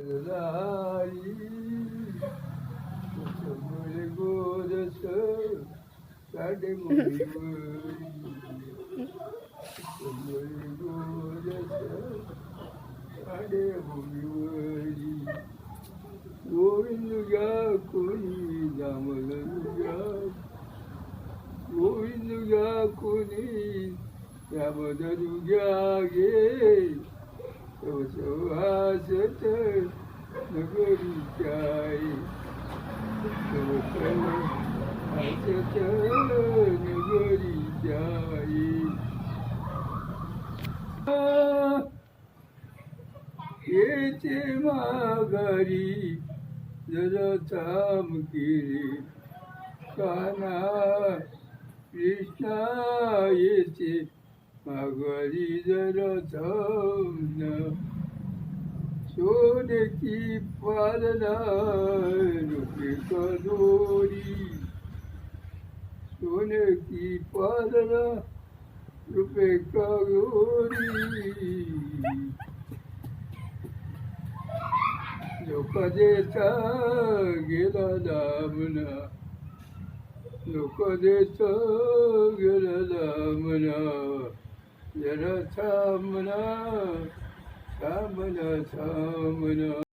लाई समोर गोरस साडे मुलीवरी समोर गोरस साडे मुलीवरी गोविंदगा कोणी दामोदरगा गोविंदगा कोणी दामोदरगा गे वासत नगरीच्या वासत नगरीच्या येते माघारी जरा थांब केली काना कृष्णा येते माघारी जरा थांब सोने की पालना रुपये का दोरी सोने की पालना रुपये का गोरी लोक देता गेला दामना लोक देता गेला दामना जरा थांबना थांबना थांबना